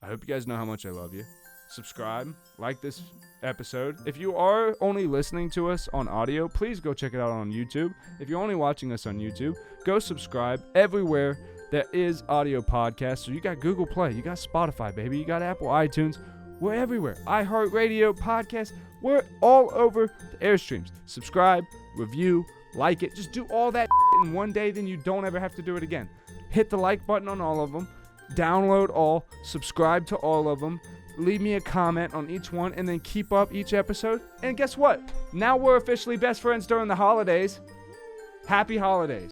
hope you guys know how much I love you. Subscribe, like this episode. If you are only listening to us on audio, please go check it out on YouTube. If you're only watching us on YouTube, go subscribe everywhere there is audio podcasts. So you got Google Play, you got Spotify, baby, you got Apple iTunes. We're everywhere. iHeartRadio, podcasts. We're all over the Airstreams. Subscribe, review, like it. Just do all that in one day, then you don't ever have to do it again. Hit the like button on all of them. Download all. Subscribe to all of them. Leave me a comment on each one, and then keep up each episode. And guess what? Now we're officially best friends during the holidays. Happy holidays.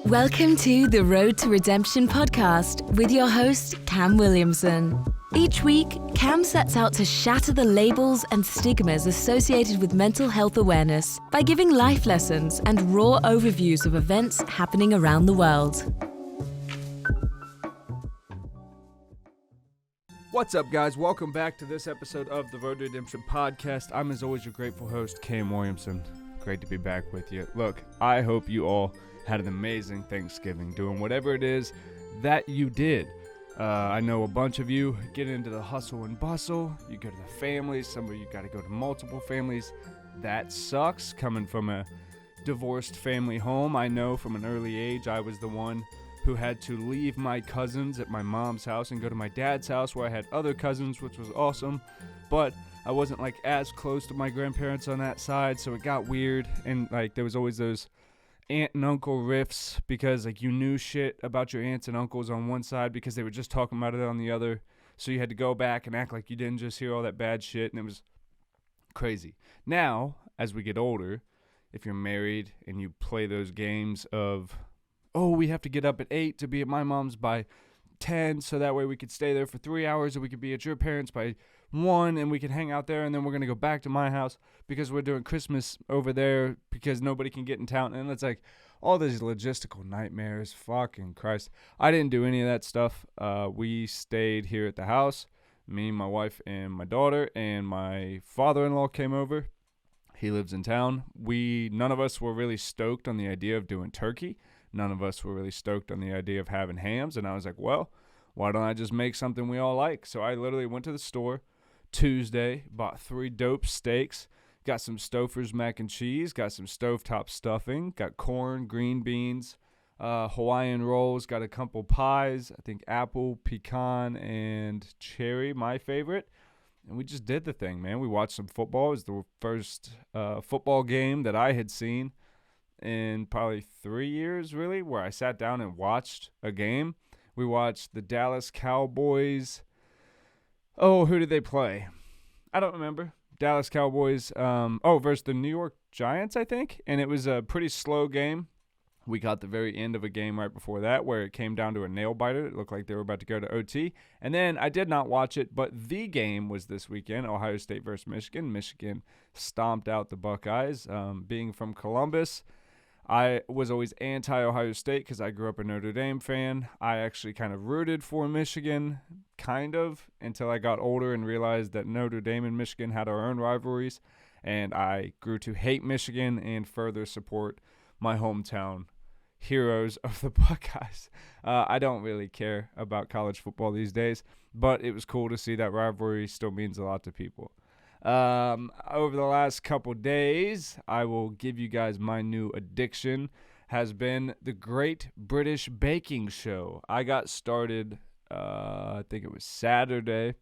Welcome to the Road to Redemption podcast with your host, Cam Williamson. Each week, Cam sets out to shatter the labels and stigmas associated with mental health awareness by giving life lessons and raw overviews of events happening around the world. What's up, guys? Welcome back to this episode of the Road to Redemption podcast. I'm, as always, your grateful host, Cam Williamson. Great to be back with you. Look, I hope you all had an amazing Thanksgiving, doing whatever it is that you did. I know a bunch of you get into the hustle and bustle. You go to the families. Some of you got to go to multiple families. That sucks. Coming from a divorced family home, I know from an early age I was the one who had to leave my cousins at my mom's house and go to my dad's house where I had other cousins, which was awesome. But I wasn't like as close to my grandparents on that side, so it got weird. And like there was always those aunt and uncle riffs because like you knew shit about your aunts and uncles on one side because they were just talking about it on the other, so you had to go back and act like you didn't just hear all that bad shit, and it was crazy. Now, as we get older, if you're married and you play those games of, oh, we have to get up at 8 to be at my mom's by 10 so that way we could stay there for 3 hours, or we could be at your parents by 1 and we could hang out there, and then we're going to go back to my house because we're doing Christmas over there because nobody can get in town. And it's like all these logistical nightmares. Fucking Christ. I didn't do any of that stuff. We stayed here at the house. Me, my wife, and my daughter, and my father-in-law came over. He lives in town. None of us were really stoked on the idea of doing turkey. None of us were really stoked on the idea of having hams. And I was like, well, why don't I just make something we all like? So I literally went to the store Tuesday, bought 3 dope steaks, got some Stouffer's mac and cheese, got some stovetop stuffing, got corn, green beans, Hawaiian rolls, got a couple pies, I think apple, pecan, and cherry, my favorite. And we just did the thing, man. We watched some football. It was the first football game that I had seen in probably 3 years, really, where I sat down and watched a game. We watched the Dallas Cowboys. Oh, who did they play? I don't remember. Dallas Cowboys, versus the New York Giants, I think. And it was a pretty slow game. We got the very end of a game right before that where it came down to a nail-biter. It looked like they were about to go to OT. And then I did not watch it, but the game was this weekend, Ohio State versus Michigan. Michigan stomped out the Buckeyes. Being from Columbus, I was always anti-Ohio State because I grew up a Notre Dame fan. I actually kind of rooted for Michigan, until I got older and realized that Notre Dame and Michigan had our own rivalries, and I grew to hate Michigan and further support my hometown heroes of the Buckeyes. I don't really care about college football these days, but it was cool to see that rivalry still means a lot to people. Over the last couple days, I will give you guys my new addiction has been the Great British Baking Show. I got started, I think it was Saturday.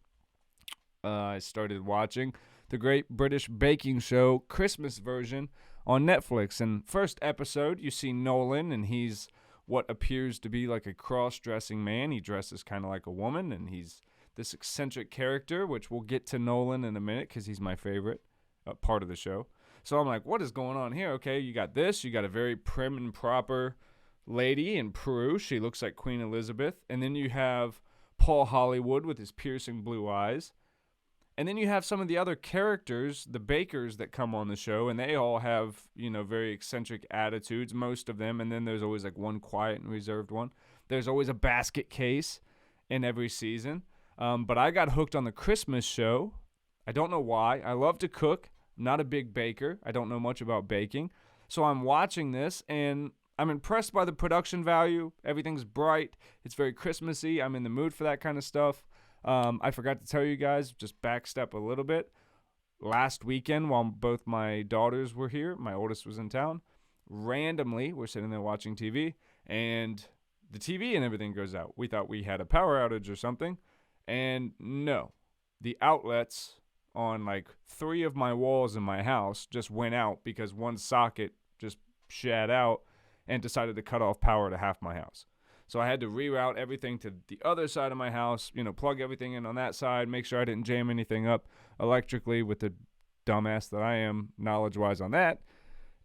I started watching the Great British Baking Show Christmas version on Netflix. And first episode, you see Nolan, and he's what appears to be like a cross-dressing man. He dresses kind of like a woman, and he's this eccentric character, which we'll get to Nolan in a minute because he's my favorite part of the show. So I'm like, what is going on here? Okay, you got this. You got a very prim and proper lady in Peru. She looks like Queen Elizabeth. And then you have Paul Hollywood with his piercing blue eyes. And then you have some of the other characters, the bakers that come on the show, and they all have, very eccentric attitudes, most of them. And then there's always like one quiet and reserved one. There's always a basket case in every season. But I got hooked on the Christmas show. I don't know why. I love to cook. I'm not a big baker. I don't know much about baking. So I'm watching this, and I'm impressed by the production value. Everything's bright. It's very Christmassy. I'm in the mood for that kind of stuff. I forgot to tell you guys, just backstep a little bit. Last weekend, while both my daughters were here, my oldest was in town, randomly, we're sitting there watching TV, and the TV and everything goes out. We thought we had a power outage or something, and no. The outlets on like 3 of my walls in my house just went out because one socket just shat out and decided to cut off power to half my house. So I had to reroute everything to the other side of my house, plug everything in on that side, make sure I didn't jam anything up electrically with the dumbass that I am knowledge-wise on that,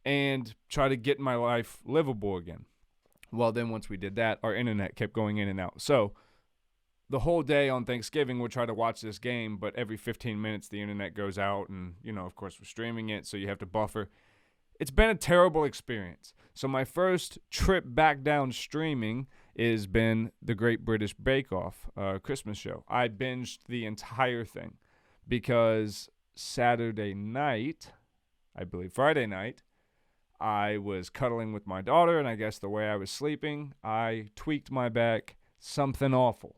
and try to get my life livable again. Well, then once we did that, our internet kept going in and out. So the whole day on Thanksgiving, we'll try to watch this game, but every 15 minutes the internet goes out, and, of course, we're streaming it, so you have to buffer. It's been a terrible experience. So my first trip back down streaming has been the Great British Bake Off Christmas show. I binged the entire thing because Saturday night, I believe Friday night, I was cuddling with my daughter, and I guess the way I was sleeping, I tweaked my back, something awful,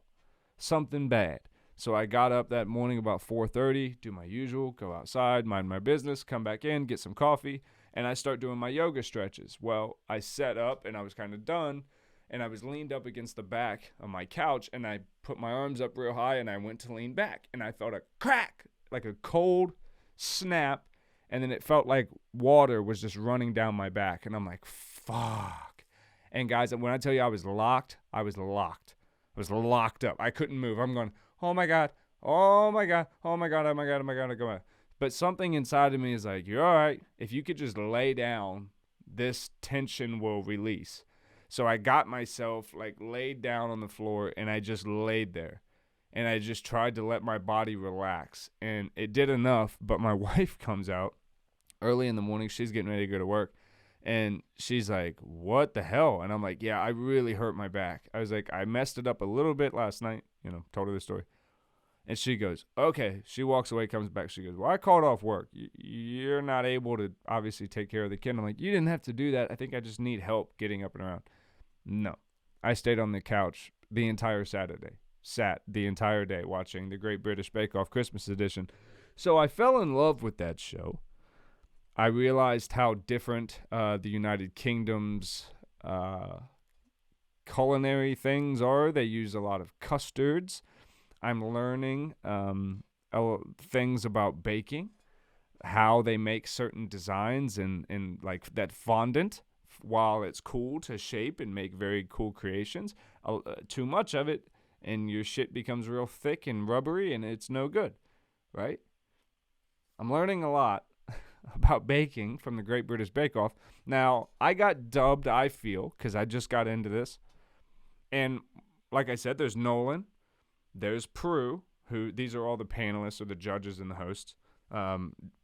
something bad. So I got up that morning about 4:30, do my usual, go outside, mind my business, come back in, get some coffee, and I start doing my yoga stretches. Well, I set up, and I was kind of done, and I was leaned up against the back of my couch, and I put my arms up real high, and I went to lean back, and I felt a crack, like a cold snap, and then it felt like water was just running down my back, and I'm like, fuck. And guys, when I tell you I was locked. I was locked up. I couldn't move. I'm going, oh my God, oh my God, oh my God, oh my God, oh my God, oh my God. But something inside of me is like, you're all right. If you could just lay down, this tension will release. So I got myself laid down on the floor, and I just laid there. And I just tried to let my body relax. And it did enough, but my wife comes out early in the morning. She's getting ready to go to work. And she's like, what the hell? And I'm like, yeah, I really hurt my back. I was like, I messed it up a little bit last night. Told her the story. And she goes, okay. She walks away, comes back. She goes, well, I called off work. You're not able to obviously take care of the kid. I'm like, you didn't have to do that. I think I just need help getting up and around. No. I stayed on the couch the entire Saturday. Sat the entire day watching the Great British Bake Off Christmas edition. So I fell in love with that show. I realized how different the United Kingdom's culinary things are. They use a lot of custards. I'm learning things about baking, how they make certain designs and like that fondant, while it's cool to shape and make very cool creations. Too much of it, and your shit becomes real thick and rubbery, and it's no good, right? I'm learning a lot about baking from the Great British Bake Off. Now, I got dubbed, I feel, because I just got into this. And like I said, there's Nolan, there's Prue, who these are all the panelists or the judges and the hosts.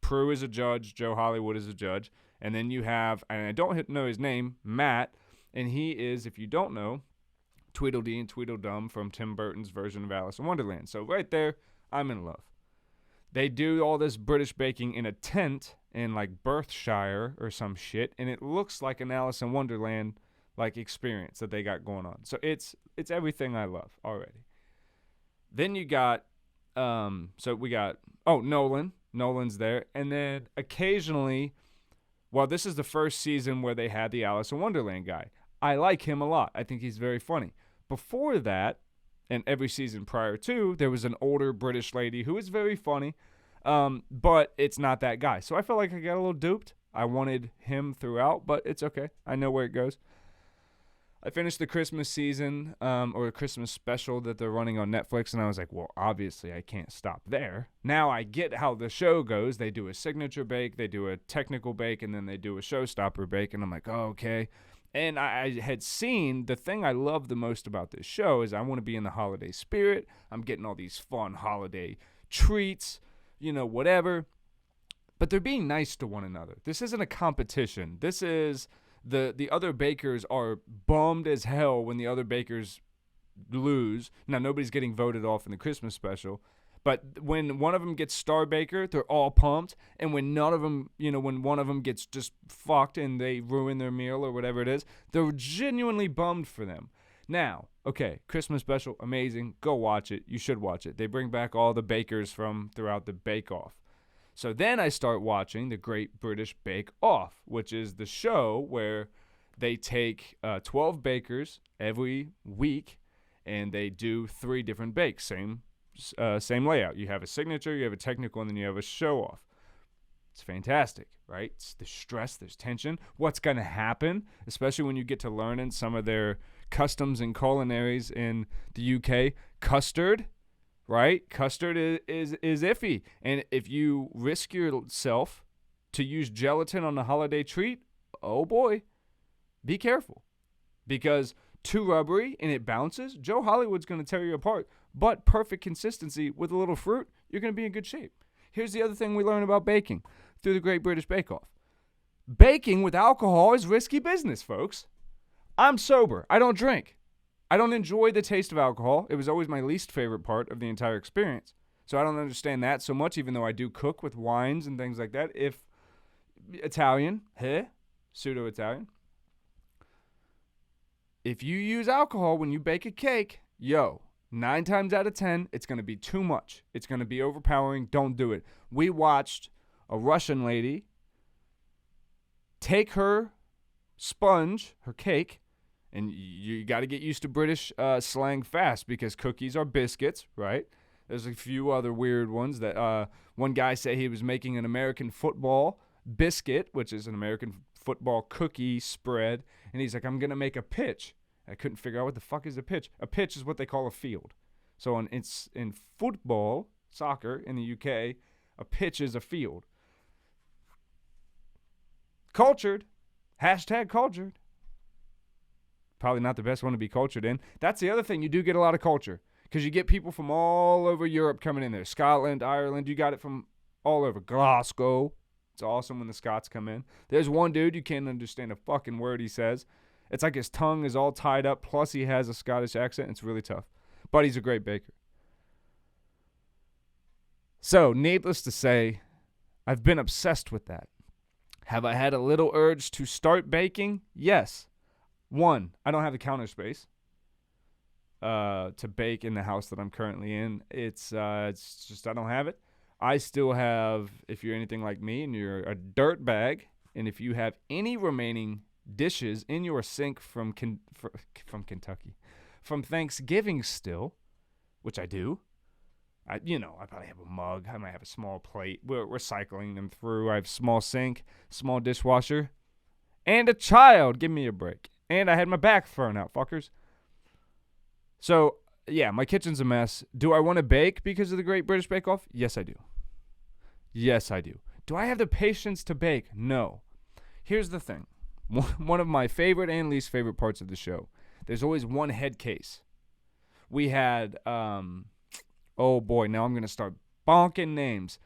Prue is a judge, Joe Hollywood is a judge. And then you have, and I don't know his name, Matt, and he is, if you don't know, Tweedledee and Tweedledum from Tim Burton's version of Alice in Wonderland. So right there, I'm in love. They do all this British baking in a tent in Berkshire or some shit, and it looks like an Alice in Wonderland experience that they got going on. So it's everything I love already. Then you got Nolan. Nolan's there, and then occasionally, this is the first season where they had the Alice in Wonderland guy. I like him a lot. I think he's very funny. Before that, and every season prior to, there was an older British lady who is very funny, but it's not that guy. So I felt like I got a little duped. I wanted him throughout, but it's okay. I know where it goes. I finished the Christmas season, or a Christmas special that they're running on Netflix, and I was like, well, obviously I can't stop there. Now I get how the show goes. They do a signature bake, they do a technical bake, and then they do a showstopper bake, and I'm like, oh, okay. And I had seen, the thing I love the most about this show is I want to be in the holiday spirit. I'm getting all these fun holiday treats, whatever. But they're being nice to one another. This isn't a competition. This is the other bakers are bummed as hell when the other bakers lose. Now, nobody's getting voted off in the Christmas special, But when one of them gets Star Baker, they're all pumped. And when none of them, when one of them gets just fucked and they ruin their meal or whatever it is, they're genuinely bummed for them. Now, okay, Christmas special, amazing. Go watch it. You should watch it. They bring back all the bakers from throughout the Bake Off. So then I start watching the Great British Bake Off, which is the show where they take 12 bakers every week and they do 3 different bakes. Same layout. You have a signature, you have a technical, and then you have a show off. It's fantastic, right? It's the stress, there's tension. What's going to happen, especially when you get to learning some of their customs and culinaries in the UK. Custard, right? Custard is iffy. And if you risk yourself to use gelatin on the holiday treat, oh boy, be careful. Because too rubbery and it bounces, Joe Hollywood's going to tear you apart. But perfect consistency with a little fruit, you're going to be in good shape. Here's the other thing we learn about baking through the Great British Bake Off. Baking with alcohol is risky business, folks. I'm sober. I don't drink. I don't enjoy the taste of alcohol. It was always my least favorite part of the entire experience. So I don't understand that so much, even though I do cook with wines and things like that. If Italian, pseudo-Italian. If you use alcohol when you bake a cake, 9 times out of 10, it's going to be too much. It's going to be overpowering. Don't do it. We watched a Russian lady take her sponge, her cake, and you got to get used to British slang fast because cookies are biscuits, right? There's a few other weird ones that one guy said he was making an American football biscuit, which is an American football cookie spread, and he's like, I'm going to make a pitch. I couldn't figure out what the fuck is a pitch. A pitch is what they call a field. So in football, soccer in the UK, a pitch is a field. Cultured. Hashtag cultured. Probably not the best one to be cultured in. That's the other thing. You do get a lot of culture because you get people from all over Europe coming in there. Scotland, Ireland, you got it from all over. Glasgow. It's awesome when the Scots come in. There's one dude, you can't understand a fucking word he says. It's like his tongue is all tied up, plus he has a Scottish accent. It's really tough. But he's a great baker. So, needless to say, I've been obsessed with that. Have I had a little urge to start baking? Yes. 1, I don't have the counter space to bake in the house that I'm currently in. It's just I don't have it. I still have, if you're anything like me and you're a dirt bag, and if you have any remaining dishes in your sink from Kentucky, from Thanksgiving still, which I do. I probably have a mug. I might have a small plate. We're cycling them through. I have small sink, small dishwasher, and a child. Give me a break. And I had my back thrown out, fuckers. So, yeah, my kitchen's a mess. Do I want to bake because of the Great British Bake Off? Yes, I do. Yes, I do. Do I have the patience to bake? No. Here's the thing. One of my favorite and least favorite parts of the show. There's always one head case. We had, oh boy, now I'm going to start bonking names.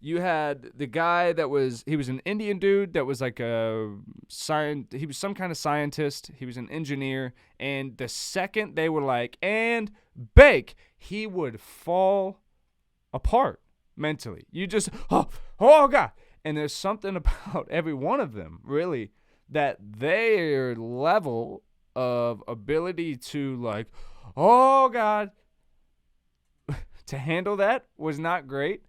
You had the guy he was an Indian dude that was like he was some kind of scientist. He was an engineer. And the second they were like, and bake, he would fall apart mentally. You just, oh God. And there's something about every one of them, really, that their level of ability to like, oh God, to handle that was not great.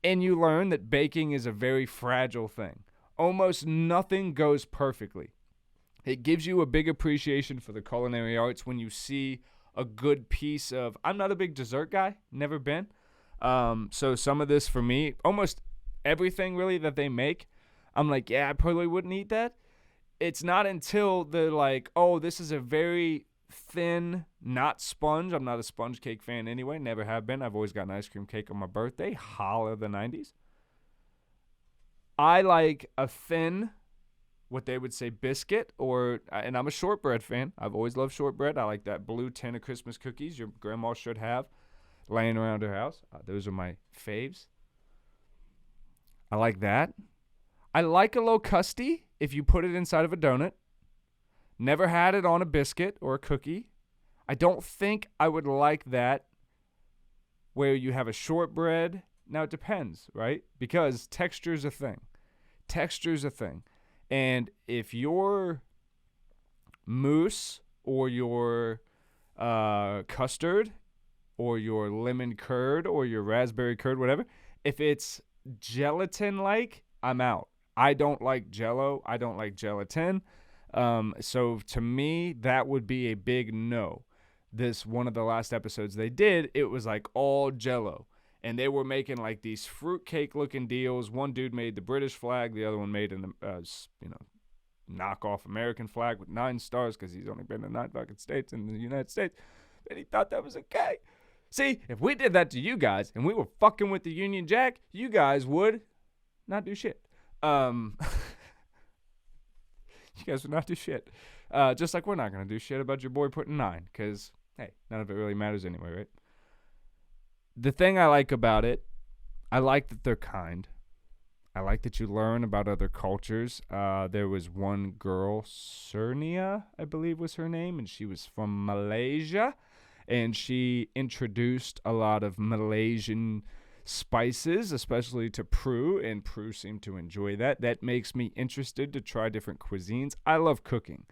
And you learn that baking is a very fragile thing. Almost nothing goes perfectly. It gives you a big appreciation for the culinary arts when you see a good piece of, I'm not a big dessert guy, never been. So some of this for me, almost everything really that they make, I'm like, yeah, I probably wouldn't eat that. It's not until they're like, oh, this is a very thin, not sponge. I'm not a sponge cake fan anyway. Never have been. I've always got an ice cream cake on my birthday. Holla the 90s. I like a thin, what they would say, biscuit, and I'm a shortbread fan. I've always loved shortbread. I like that blue tin of Christmas cookies your grandma should have laying around her house. Those are my faves. I like that. I like a low custody if you put it inside of a donut. Never had it on a biscuit or a cookie. I don't think I would like that where you have a shortbread. Now, it depends, right? Because texture's a thing. Texture's a thing. And if your mousse or your custard or your lemon curd or your raspberry curd, whatever, if it's gelatin-like, I'm out. I don't like Jell-O. I don't like gelatin. So to me, that would be a big no. This one of the last episodes they did, it was like all Jell-O. And they were making like these fruitcake-looking deals. One dude made the British flag. The other one made an, knockoff American flag with 9 stars because he's only been to 9 fucking states in the United States. And he thought that was okay. See, if we did that to you guys and we were fucking with the Union Jack, you guys would not do shit. You guys would not do shit. Just like we're not going to do shit about your boy putting 9 because, hey, none of it really matters anyway, right? The thing I like about it, I like that they're kind. I like that you learn about other cultures. There was one girl, Cernia, I believe was her name, and she was from Malaysia. And she introduced a lot of Malaysian spices, especially to Prue, and Prue seemed to enjoy that. That makes me interested to try different cuisines. I love cooking.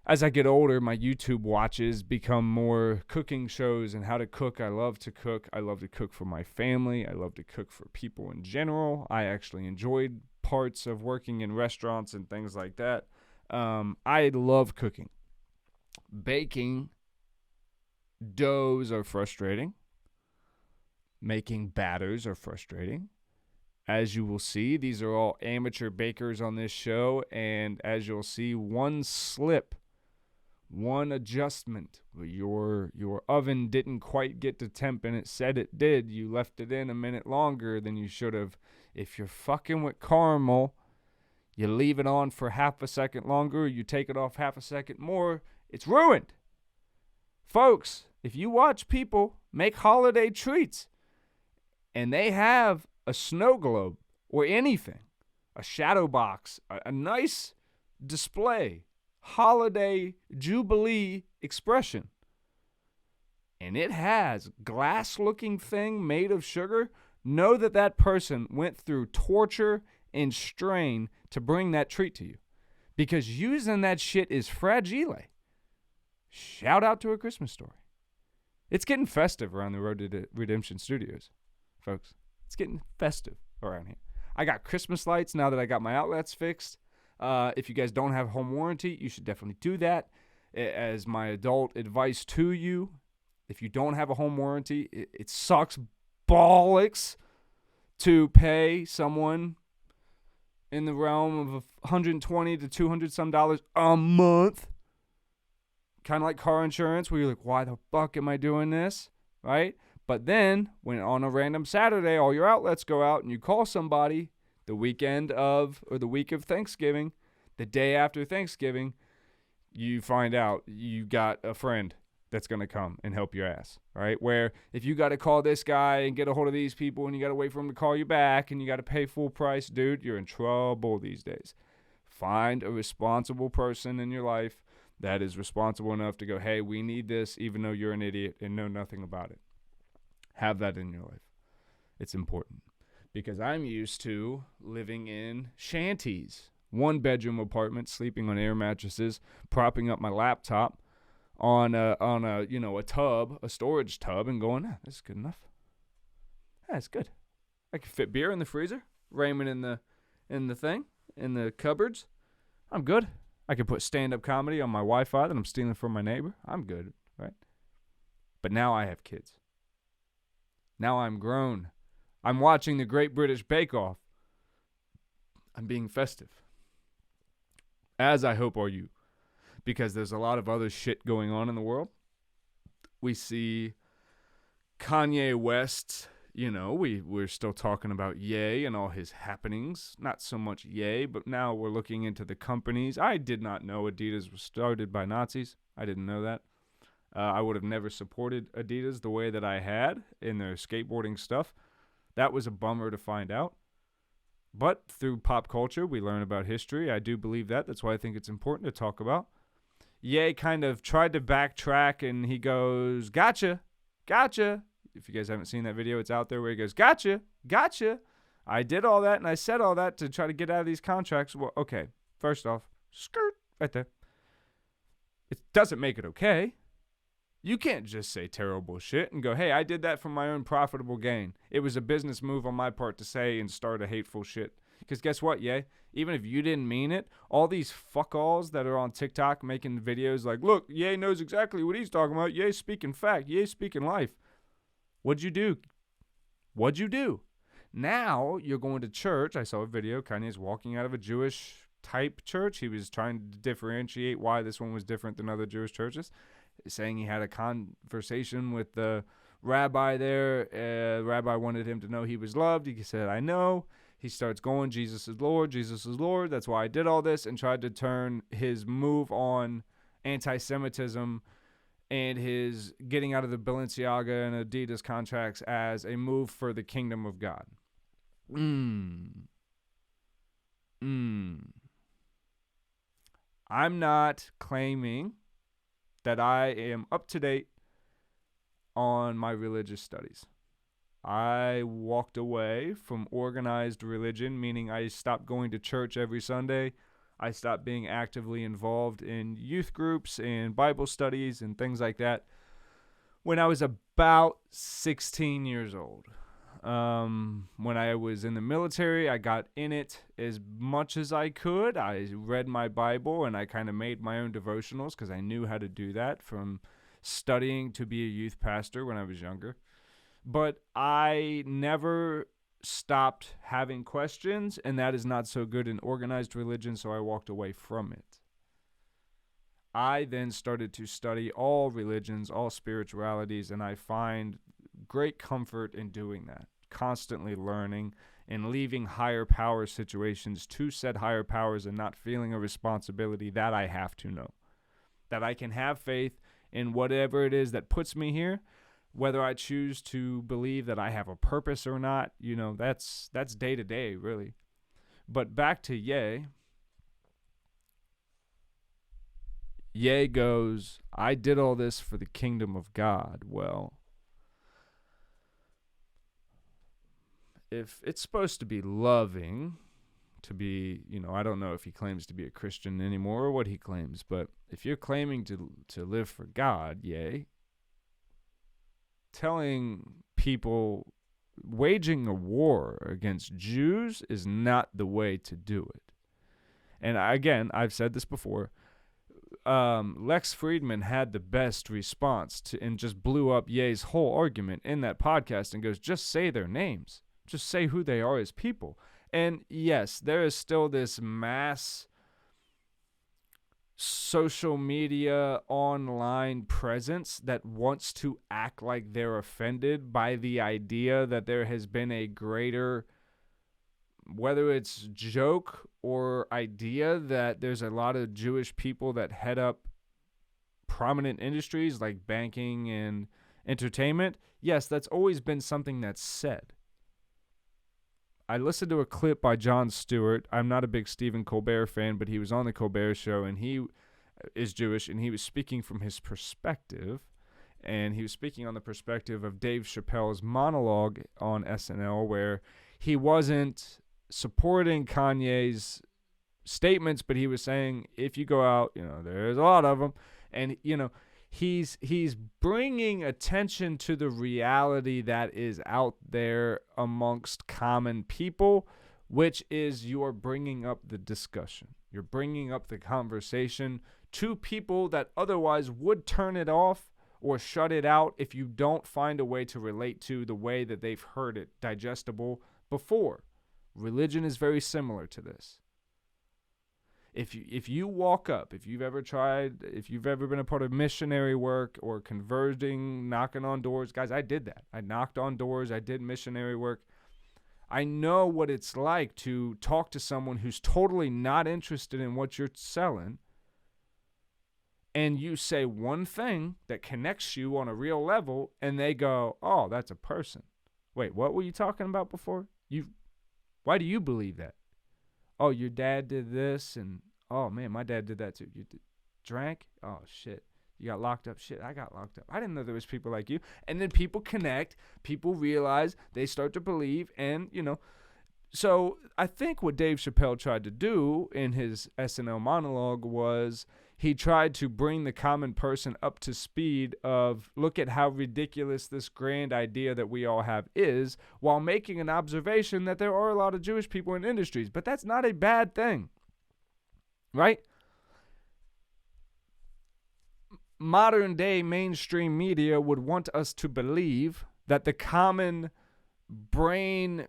As I get older, my YouTube watches become more cooking shows and how to cook. I love to cook. I love to cook for my family. I love to cook for people in general. I actually enjoyed parts of working in restaurants and things like that. I love cooking. Baking doughs are frustrating. Making batters are frustrating. As you will see, these are all amateur bakers on this show, and as you'll see, one slip, one adjustment, your oven didn't quite get to temp and it said it did. You left it in a minute longer than you should have. If you're fucking with caramel, you leave it on for half a second longer, you take it off half a second more, it's ruined. Folks, if you watch people make holiday treats and they have a snow globe or anything, a shadow box, a nice display, holiday Jubilee expression, and it has glass-looking thing made of sugar, know that that person went through torture and strain to bring that treat to you. Because using that shit is fragile. Shout out to A Christmas Story. It's getting festive around the Road to Redemption Studios, folks. It's getting festive around here. I got Christmas lights now that I got my outlets fixed. If you guys don't have home warranty, you should definitely do that. As my adult advice to you, if you don't have a home warranty, it sucks bollocks to pay someone in the realm of $120 to $200 some dollars a month. Kind of like car insurance, where you're like, why the fuck am I doing this? Right? But then, when on a random Saturday, all your outlets go out and you call somebody the weekend of, or the week of Thanksgiving, the day after Thanksgiving, you find out you got a friend that's going to come and help your ass, right? Where if you got to call this guy and get a hold of these people and you got to wait for him to call you back and you got to pay full price, dude, you're in trouble these days. Find a responsible person in your life that is responsible enough to go, hey, we need this, even though you're an idiot and know nothing about it. Have that in your life. It's important. Because I'm used to living in shanties, 1-bedroom apartment, sleeping on air mattresses, propping up my laptop on a tub, a storage tub, and going, this is good enough. It's good. I can fit beer in the freezer, ramen in the cupboards. I'm good. I can put stand-up comedy on my Wi-Fi that I'm stealing from my neighbor. I'm good, right? But now I have kids. Now I'm grown. I'm watching the Great British Bake Off. I'm being festive. As I hope are you. Because there's a lot of other shit going on in the world. We see Kanye West, we're still talking about Ye and all his happenings. Not so much Ye, but now we're looking into the companies. I did not know Adidas was started by Nazis. I didn't know that. I would have never supported Adidas the way that I had in their skateboarding stuff. That was a bummer to find out. But through pop culture, we learn about history. I do believe that. That's why I think it's important to talk about. Ye kind of tried to backtrack, and he goes, gotcha, gotcha. If you guys haven't seen that video, it's out there where he goes, gotcha. I did all that and I said all that to try to get out of these contracts. Well, okay, first off, skirt right there. It doesn't make it okay. You can't just say terrible shit and go, hey, I did that for my own profitable gain. It was a business move on my part to say and start a hateful shit. Because guess what, Ye? Even if you didn't mean it, all these fuck-alls that are on TikTok making videos like, look, Ye knows exactly what he's talking about. Ye speaking fact. Ye speaking life. What'd you do? Now you're going to church. I saw a video. Kanye's walking out of a Jewish-type church. He was trying to differentiate why this one was different than other Jewish churches, saying he had a conversation with the rabbi there. Rabbi wanted him to know he was loved. He said, I know. He starts going, Jesus is Lord, Jesus is Lord. That's why I did all this, and tried to turn his move on anti-Semitism and his getting out of the Balenciaga and Adidas contracts as a move for the kingdom of God. I'm not claiming that I am up to date on my religious studies. I walked away from organized religion, meaning I stopped going to church every Sunday. I stopped being actively involved in youth groups and Bible studies and things like that when I was about 16 years old. When I was in the military, I got in it as much as I could. I read my Bible and I kind of made my own devotionals because I knew how to do that from studying to be a youth pastor when I was younger. But I never stopped having questions, and that is not so good in organized religion, so I walked away from it. I then started to study all religions, all spiritualities, and I find great comfort in doing that, constantly learning and leaving higher power situations to said higher powers and not feeling a responsibility that I have to know. That I can have faith in whatever it is that puts me here. Whether I choose to believe that I have a purpose or not, that's day to day, really. But back to Ye. Ye goes, I did all this for the kingdom of God. Well, if it's supposed to be loving, to be, I don't know if he claims to be a Christian anymore or what he claims, but if you're claiming to live for God, Ye, telling people waging a war against Jews is not the way to do it. And again, I've said this before, Lex Friedman had the best response and just blew up Ye's whole argument in that podcast and goes, just say their names. Just say who they are as people. And yes, there is still this mass social media online presence that wants to act like they're offended by the idea that there has been a greater, whether it's joke or idea, that there's a lot of Jewish people that head up prominent industries like banking and entertainment. Yes, that's always been something that's said. I listened to a clip by Jon Stewart. I'm not a big Stephen Colbert fan, but he was on the Colbert Show, and he is Jewish, and he was speaking from his perspective, and he was speaking on the perspective of Dave Chappelle's monologue on SNL, where he wasn't supporting Kanye's statements, but he was saying, if you go out, there's a lot of them, and, he's bringing attention to the reality that is out there amongst common people, which is you're bringing up the discussion. You're bringing up the conversation to people that otherwise would turn it off or shut it out if you don't find a way to relate to the way that they've heard it digestible before. Religion is very similar to this. If you walk up, if you've ever been a part of missionary work or converting, knocking on doors, guys, I did that. I knocked on doors. I did missionary work. I know what it's like to talk to someone who's totally not interested in what you're selling, and you say one thing that connects you on a real level, and they go, oh, that's a person. Wait, what were you talking about before? Why do you believe that? Oh, your dad did this, and oh man, my dad did that too. You drank? Oh shit. You got locked up. Shit, I got locked up. I didn't know there was people like you. And then people connect. People realize. They start to believe. And, so I think what Dave Chappelle tried to do in his SNL monologue was he tried to bring the common person up to speed of look at how ridiculous this grand idea that we all have is, while making an observation that there are a lot of Jewish people in industries. But that's not a bad thing, right? Modern day mainstream media would want us to believe that the common brain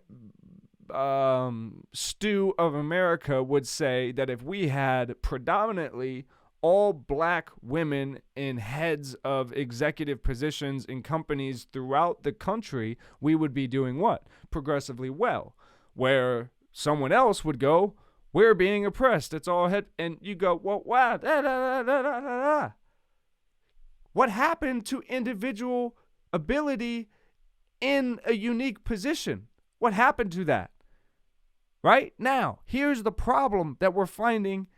stew of America would say that if we had predominantly all black women in heads of executive positions in companies throughout the country, we would be doing what? Progressively well. Where someone else would go, we're being oppressed. It's all head, and you go, well, wow, da, da, da, da, da, da. What happened to individual ability in a unique position? What happened to that? Right? Now, here's the problem that we're finding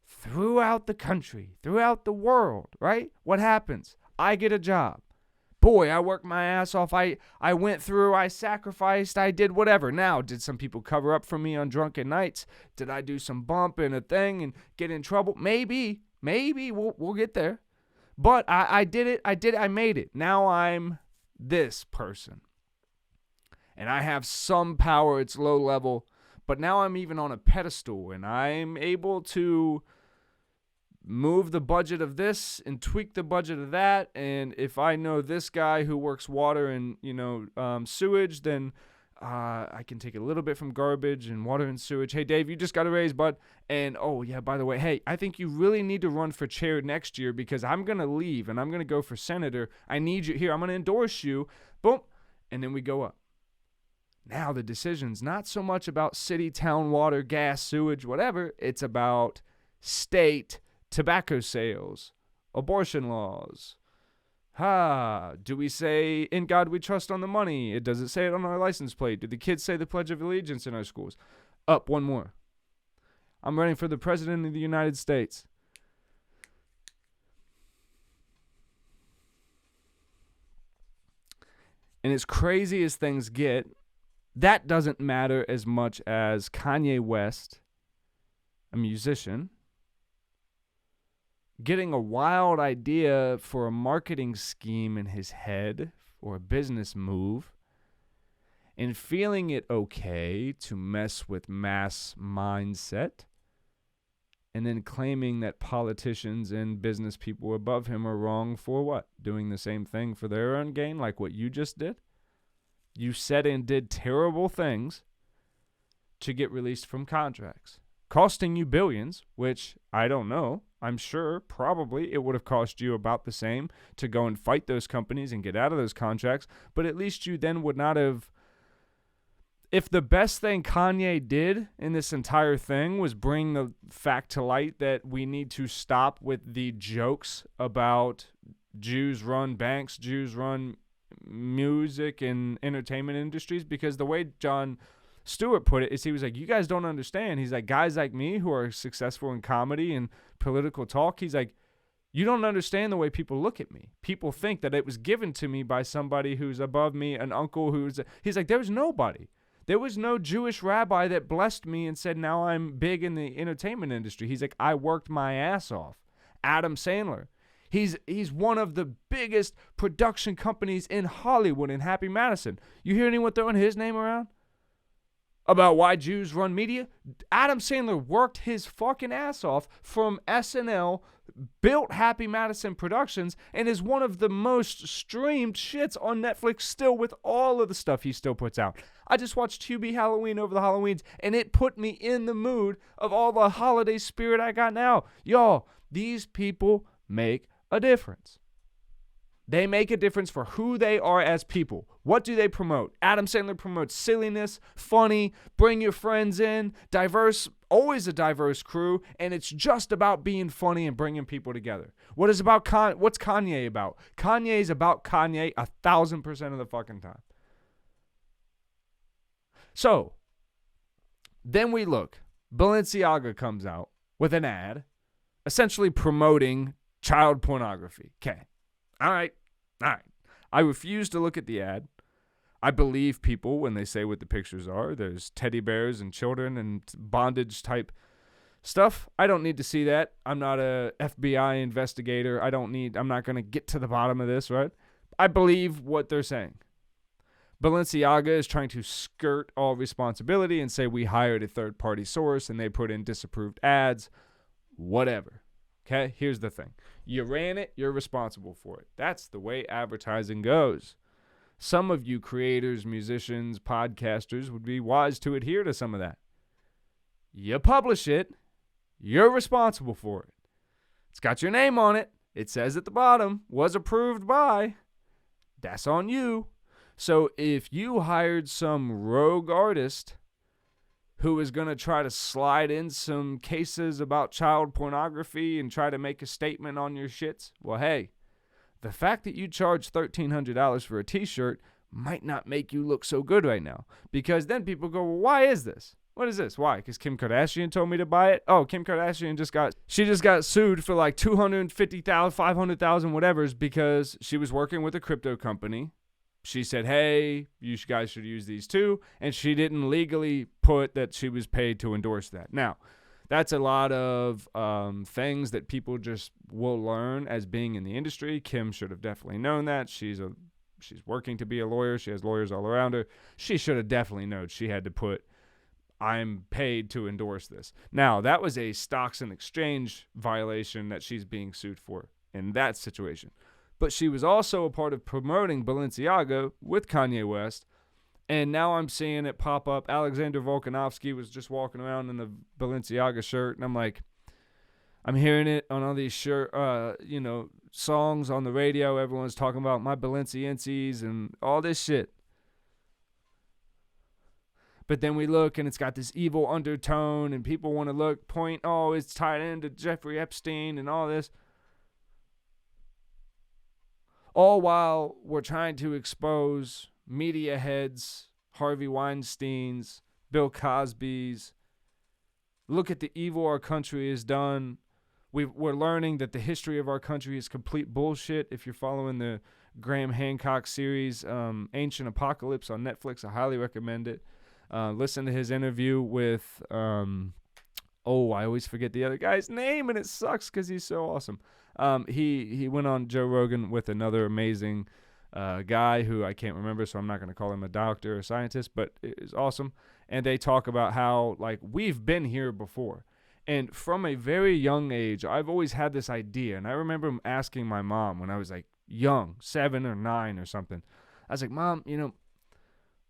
throughout the country, throughout the world, right? What happens? I get a job. Boy, I worked my ass off. I went through, I sacrificed, I did whatever. Now, did some people cover up for me on drunken nights? Did I do some bump in a thing and get in trouble? Maybe we'll get there. But I did it, I made it. Now I'm this person. And I have some power, it's low level. But now I'm even on a pedestal, and I'm able to move the budget of this and tweak the budget of that. And if I know this guy who works water and, sewage, then I can take a little bit from garbage and water and sewage. Hey, Dave, you just got a raise, bud. And, oh, yeah, by the way, hey, I think you really need to run for chair next year because I'm going to leave and I'm going to go for senator. I need you here. I'm going to endorse you. Boom. And then we go up. Now the decision's not so much about city, town, water, gas, sewage, whatever. It's about state tobacco sales, abortion laws. Do we say, in God we trust on the money? Does it say it on our license plate? Do the kids say the Pledge of Allegiance in our schools? Up one more. I'm running for the President of the United States. And as crazy as things get, that doesn't matter as much as Kanye West, a musician, getting a wild idea for a marketing scheme in his head or a business move and feeling it okay to mess with mass mindset and then claiming that politicians and business people above him are wrong for what? Doing the same thing for their own gain, like what you just did? You said and did terrible things to get released from contracts, costing you billions, which I don't know. I'm sure probably it would have cost you about the same to go and fight those companies and get out of those contracts. But at least you then would not have. If the best thing Kanye did in this entire thing was bring the fact to light that we need to stop with the jokes about Jews run banks, Jews run music and entertainment industries, because the way Jon Stewart put it is he was like, you guys don't understand. He's like, guys like me who are successful in comedy and political talk, he's like, you don't understand the way people look at me. People think that it was given to me by somebody who's above me, an uncle he's like, there was nobody. There was no Jewish rabbi that blessed me and said, now I'm big in the entertainment industry. He's like, I worked my ass off. Adam Sandler. He's one of the biggest production companies in Hollywood in Happy Madison. You hear anyone throwing his name around about why Jews run media? Adam Sandler worked his fucking ass off from SNL, built Happy Madison Productions, and is one of the most streamed shits on Netflix still with all of the stuff he still puts out. I just watched Hubie Halloween over the Halloweens, and it put me in the mood of all the holiday spirit I got now. Y'all, these people make a difference. They make a difference for who they are as people. What do they promote? Adam Sandler promotes silliness, funny, bring your friends in, diverse, always a diverse crew, and it's just about being funny and bringing people together. What's Kanye about? Kanye is about Kanye 1,000% of the fucking time. So, then we look. Balenciaga comes out with an ad essentially promoting child pornography. Okay. All right. I refuse to look at the ad. I believe people when they say what the pictures are. There's teddy bears and children and bondage type stuff. I don't need to see that. I'm not a FBI investigator. I'm not going to get to the bottom of this, right? I believe what they're saying. Balenciaga is trying to skirt all responsibility and say we hired a third-party source and they put in disapproved ads. Whatever. Okay? Here's the thing. You ran it, you're responsible for it. That's the way advertising goes. Some of you creators, musicians, podcasters would be wise to adhere to some of that. You publish it, you're responsible for it. It's got your name on it. It says at the bottom, was approved by. That's on you. So if you hired some rogue artist who is going to try to slide in some cases about child pornography and try to make a statement on your shits, well, hey, the fact that you charge $1,300 for a t-shirt might not make you look so good right now. Because then people go, well, why is this? What is this? Why? Because Kim Kardashian told me to buy it? Oh, Kim Kardashian just got sued for like $250,000, $500,000, whatever's because she was working with a crypto company. She said, hey, you guys should use these too. And she didn't legally put that she was paid to endorse that. Now, that's a lot of things that people just will learn as being in the industry. Kim should have definitely known that. She's working to be a lawyer. She has lawyers all around her. She should have definitely known she had to put, I'm paid to endorse this. Now, that was a stocks and exchange violation that she's being sued for in that situation. But she was also a part of promoting Balenciaga with Kanye West. And now I'm seeing it pop up. Alexander Volkanovsky was just walking around in the Balenciaga shirt. And I'm like, I'm hearing it on all these songs on the radio. Everyone's talking about my Balenciennes and all this shit. But then we look and it's got this evil undertone and people want to point, oh, it's tied into Jeffrey Epstein and all this. All while we're trying to expose media heads, Harvey Weinsteins, Bill Cosby's. Look at the evil our country has done. We're learning that the history of our country is complete bullshit. If you're following the Graham Hancock series, Ancient Apocalypse on Netflix, I highly recommend it. Listen to his interview with, I always forget the other guy's name, and it sucks because he's so awesome. He went on Joe Rogan with another amazing guy who I can't remember, so I'm not going to call him a doctor or scientist, but it's awesome. And they talk about how, like, we've been here before. And from a very young age, I've always had this idea. And I remember asking my mom when I was, like, young, 7 or 9 or something. I was like, Mom,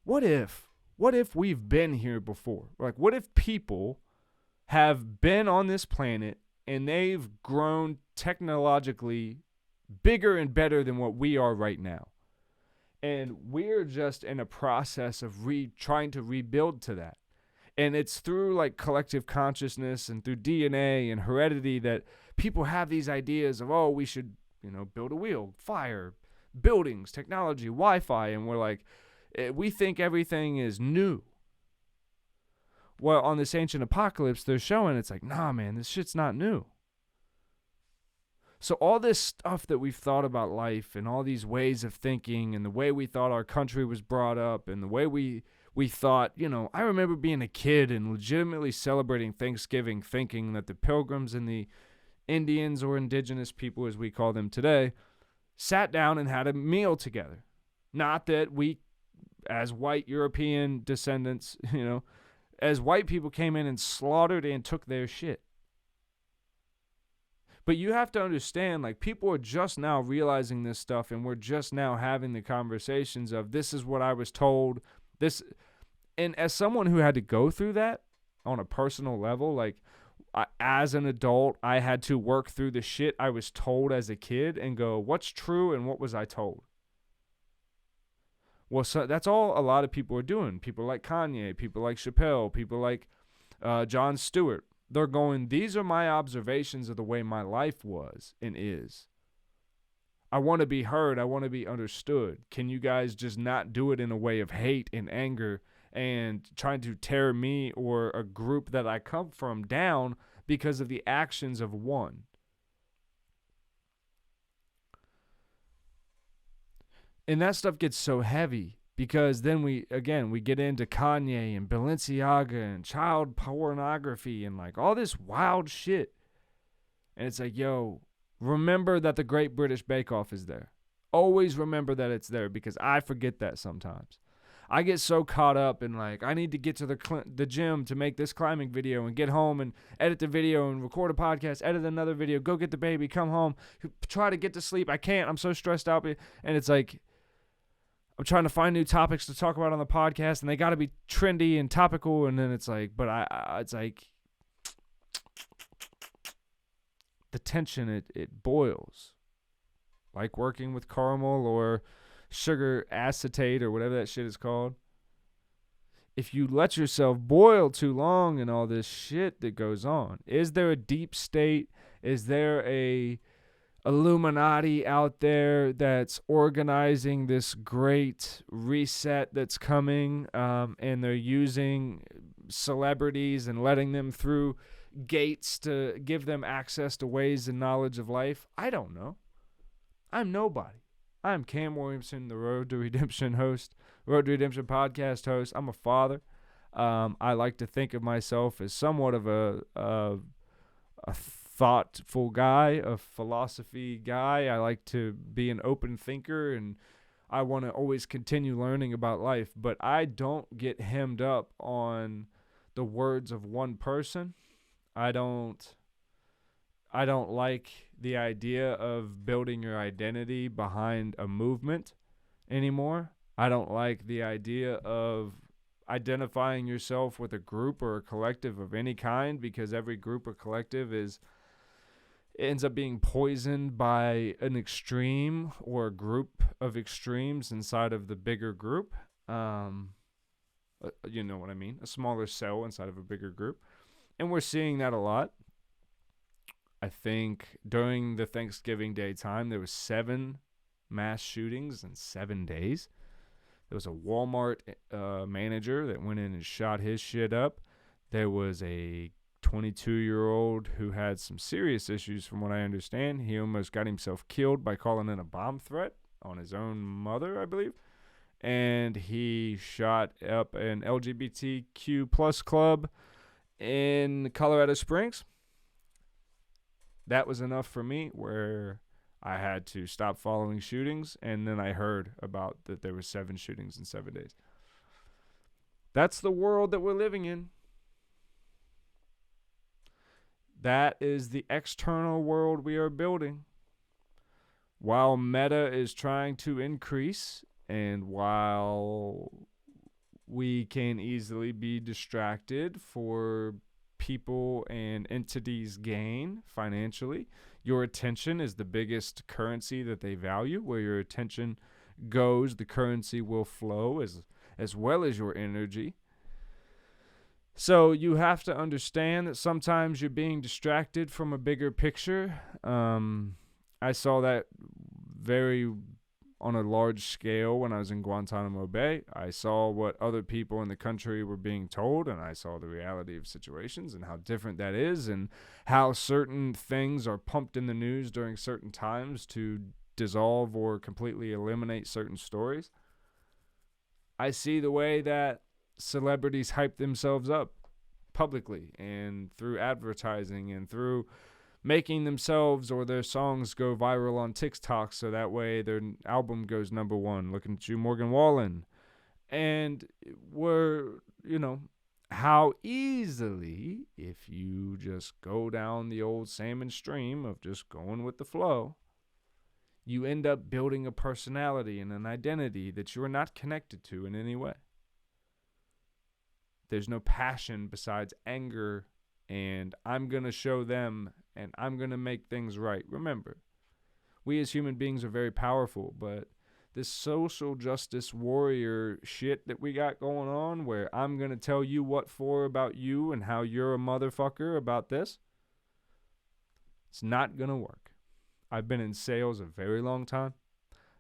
what if we've been here before? Like, what if people have been on this planet and they've grown technologically bigger and better than what we are right now? And we're just in a process of trying to rebuild to that. And it's through like collective consciousness and through DNA and heredity that people have these ideas of, oh, we should, build a wheel, fire, buildings, technology, Wi-Fi. And we're like, we think everything is new. Well, on this Ancient Apocalypse, they're showing it's like, nah, man, this shit's not new. So all this stuff that we've thought about life and all these ways of thinking and the way we thought our country was brought up and the way we thought, I remember being a kid and legitimately celebrating Thanksgiving thinking that the Pilgrims and the Indians or indigenous people, as we call them today, sat down and had a meal together. Not that we, as white European descendants, as white people came in and slaughtered and took their shit. But you have to understand, like, people are just now realizing this stuff, and we're just now having the conversations of, this is what I was told. And as someone who had to go through that on a personal level, like, as an adult, I had to work through the shit I was told as a kid and go, what's true and what was I told? Well, so that's all a lot of people are doing. People like Kanye, people like Chappelle, people like Jon Stewart. They're going, these are my observations of the way my life was and is. I want to be heard. I want to be understood. Can you guys just not do it in a way of hate and anger and trying to tear me or a group that I come from down because of the actions of one? And that stuff gets so heavy because then we get into Kanye and Balenciaga and child pornography and like all this wild shit. And it's like, yo, remember that the Great British Bake Off is there. Always remember that it's there, because I forget that sometimes. I get so caught up in like, I need to get to the gym to make this climbing video and get home and edit the video and record a podcast, edit another video, go get the baby, come home, try to get to sleep. I can't. I'm so stressed out. And it's like, I'm trying to find new topics to talk about on the podcast, and they got to be trendy and topical. And then it's like, but it's like the tension, it boils. Like working with caramel or sugar acetate or whatever that shit is called. If you let yourself boil too long and all this shit that goes on, is there a deep state? Is there a Illuminati out there that's organizing this great reset that's coming, and they're using celebrities and letting them through gates to give them access to ways and knowledge of life? I don't know. I'm nobody. I'm Cam Williamson, the Road to Redemption podcast host. I'm a father. I like to think of myself as somewhat of a thoughtful guy, a philosophy guy. I like to be an open thinker, and I want to always continue learning about life. But I don't get hemmed up on the words of one person. I don't like the idea of building your identity behind a movement anymore. I don't like the idea of identifying yourself with a group or a collective of any kind, because every group or collective ends up being poisoned by an extreme or a group of extremes inside of the bigger group. You know what I mean? A smaller cell inside of a bigger group. And we're seeing that a lot. I think during the Thanksgiving Day time, there was 7 mass shootings in 7 days. There was a Walmart manager that went in and shot his shit up. There was a 22-year-old who had some serious issues, from what I understand. He almost got himself killed by calling in a bomb threat on his own mother, I believe. And he shot up an LGBTQ plus club in Colorado Springs. That was enough for me, where I had to stop following shootings, and then I heard about that there were 7 shootings in 7 days. That's the world that we're living in. That is the external world we are building. While Meta is trying to increase, and while we can easily be distracted for people and entities gain financially, your attention is the biggest currency that they value. Where your attention goes, the currency will flow, as well as your energy. So you have to understand that sometimes you're being distracted from a bigger picture. I saw that very on a large scale when I was in Guantanamo Bay. I saw what other people in the country were being told, and I saw the reality of situations and how different that is, and how certain things are pumped in the news during certain times to dissolve or completely eliminate certain stories. I see the way that celebrities hype themselves up publicly and through advertising and through making themselves or their songs go viral on TikTok, so that way their album goes number 1. Looking at you, Morgan Wallen. And how easily, if you just go down the old salmon stream of just going with the flow, you end up building a personality and an identity that you are not connected to in any way. There's no passion besides anger and I'm going to show them and I'm going to make things right. Remember, we as human beings are very powerful, but this social justice warrior shit that we got going on, where I'm going to tell you what for about you and how you're a motherfucker about this, it's not going to work. I've been in sales a very long time.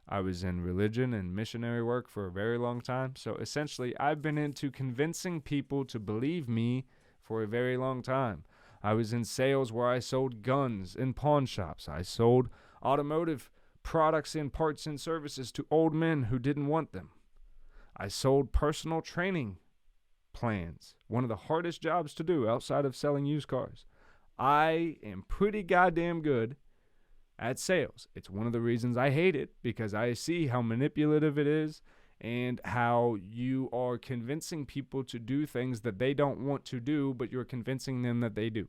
I was in religion and missionary work for a very long time. So essentially, I've been into convincing people to believe me for a very long time. I was in sales where I sold guns in pawn shops. I sold automotive products and parts and services to old men who didn't want them. I sold personal training plans, one of the hardest jobs to do outside of selling used cars. I am pretty goddamn good at sales. It's one of the reasons I hate it, because I see how manipulative it is and how you are convincing people to do things that they don't want to do, but you're convincing them that they do.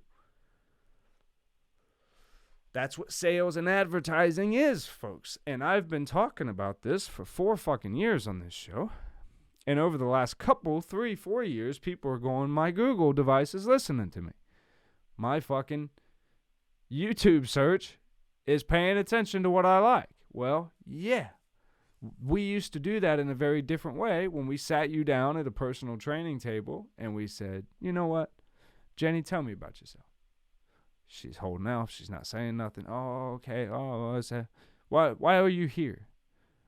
That's what sales and advertising is, folks. And I've been talking about this for 4 fucking years on this show. And over the last 3, 4 years, people are going, my Google device is listening to me. My fucking YouTube search is paying attention to what I like. Well, yeah. We used to do that in a very different way when we sat you down at a personal training table and we said, you know what? Jenny, tell me about yourself. She's holding out. She's not saying nothing. Oh, okay. Oh, why are you here?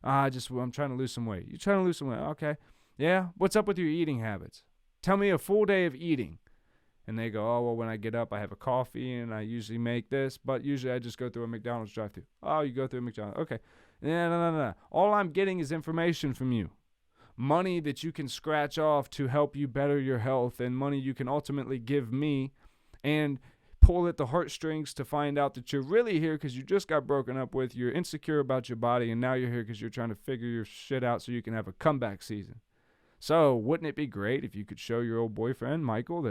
I'm trying to lose some weight. You trying to lose some weight? Okay. Yeah. What's up with your eating habits? Tell me a full day of eating. And they go, oh, well, when I get up, I have a coffee and I usually make this, but usually I just go through a McDonald's drive-thru. Oh, you go through a McDonald's. Okay. No. All I'm getting is information from you. Money that you can scratch off to help you better your health, and money you can ultimately give me and pull at the heartstrings to find out that you're really here because you just got broken up with, you're insecure about your body, and now you're here because you're trying to figure your shit out so you can have a comeback season. So wouldn't it be great if you could show your old boyfriend, Michael,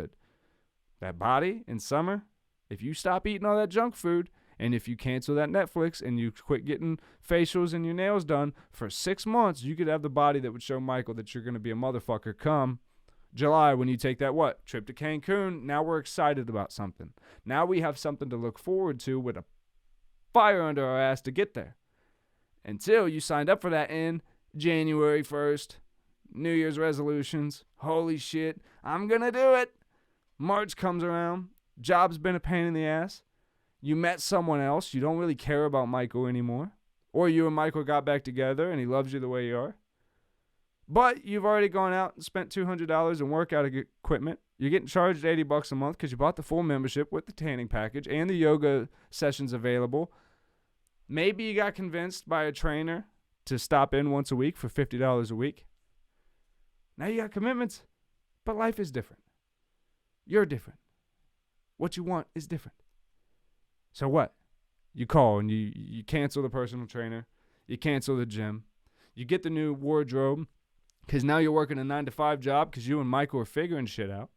that body in summer, if you stop eating all that junk food, and if you cancel that Netflix and you quit getting facials and your nails done for 6 months, you could have the body that would show Michael that you're going to be a motherfucker come July when you take that trip to Cancun. Now we're excited about something. Now we have something to look forward to with a fire under our ass to get there. Until you signed up for that in January 1st, New Year's resolutions. Holy shit, I'm going to do it. March comes around. Job's been a pain in the ass. You met someone else. You don't really care about Michael anymore. Or you and Michael got back together and he loves you the way you are. But you've already gone out and spent $200 in workout equipment. You're getting charged $80 a month because you bought the full membership with the tanning package and the yoga sessions available. Maybe you got convinced by a trainer to stop in once a week for $50 a week. Now you got commitments, but life is different. You're different. What you want is different. So what? You call and you cancel the personal trainer. You cancel the gym. You get the new wardrobe because now you're working a 9-to-5 job because you and Michael are figuring shit out.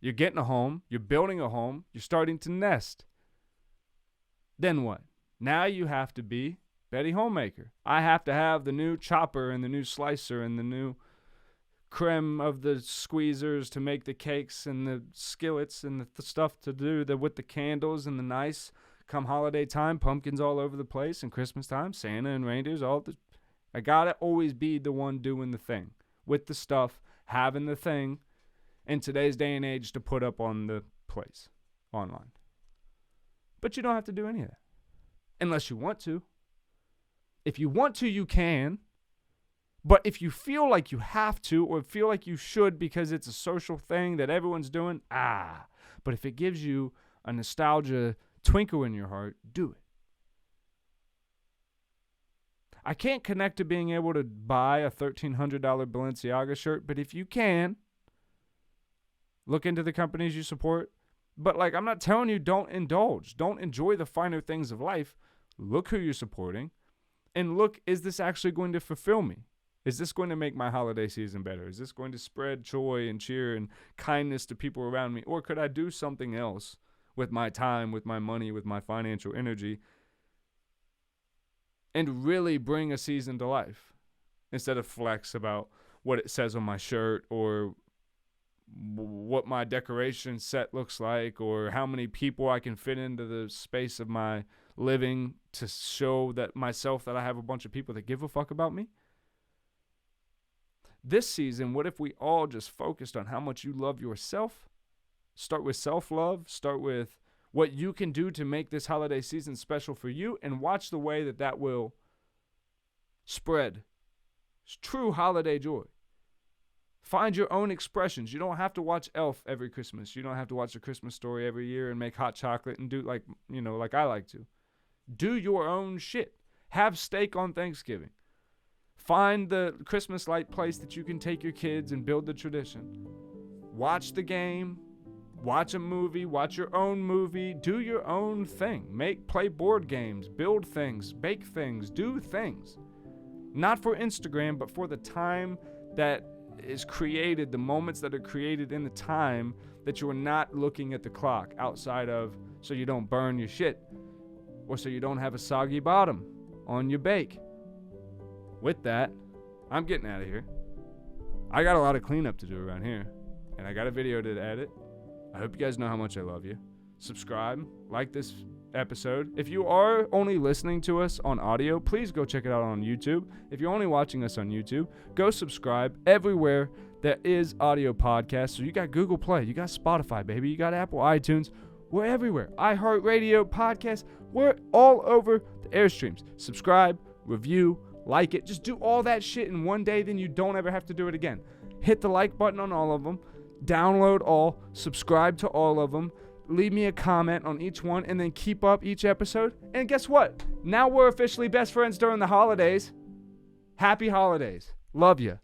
You're getting a home. You're building a home. You're starting to nest. Then what? Now you have to be Betty Homemaker. I have to have the new chopper and the new slicer and the new creme of the squeezers to make the cakes and the skillets and the stuff to do with the candles and the nice come holiday time, pumpkins all over the place, and Christmas time, Santa and reindeers, I gotta always be the one doing the thing with the stuff, having the thing in today's day and age to put up on the place online. But you don't have to do any of that unless you want to. If you want to, you can. But if you feel like you have to or feel like you should because it's a social thing that everyone's doing, but if it gives you a nostalgia twinkle in your heart, do it. I can't connect to being able to buy a $1,300 Balenciaga shirt, but if you can, look into the companies you support. But I'm not telling you don't indulge. Don't enjoy the finer things of life. Look who you're supporting. And look, is this actually going to fulfill me? Is this going to make my holiday season better? Is this going to spread joy and cheer and kindness to people around me? Or could I do something else with my time, with my money, with my financial energy, and really bring a season to life instead of flex about what it says on my shirt or what my decoration set looks like or how many people I can fit into the space of my living to show that myself that I have a bunch of people that give a fuck about me? This season, what if we all just focused on how much you love yourself? Start with self-love. Start with what you can do to make this holiday season special for you, and watch the way that will spread true holiday joy. Find your own expressions. You don't have to watch Elf every Christmas. You don't have to watch A Christmas Story every year and make hot chocolate and do like I like to. Do your own shit. Have steak on Thanksgiving. Find the Christmas light place that you can take your kids and build the tradition. Watch the game. Watch a movie. Watch your own movie. Do your own thing. Play board games. Build things. Bake things. Do things. Not for Instagram, but for the time that is created, the moments that are created in the time that you are not looking at the clock outside of, so you don't burn your shit or so you don't have a soggy bottom on your bake. With that, I'm getting out of here. I got a lot of cleanup to do around here, and I got a video to edit. I hope you guys know how much I love you. Subscribe, like this episode. If you are only listening to us on audio, please go check it out on YouTube. If you're only watching us on YouTube, go subscribe everywhere there is audio podcasts. So you got Google Play, you got Spotify, baby, you got Apple iTunes. We're everywhere. iHeartRadio, podcasts. We're all over the Airstreams. Subscribe, review, like it. Just do all that shit in one day, then you don't ever have to do it again. Hit the like button on all of them. Download all. Subscribe to all of them. Leave me a comment on each one, and then keep up each episode. And guess what? Now we're officially best friends during the holidays. Happy holidays. Love you.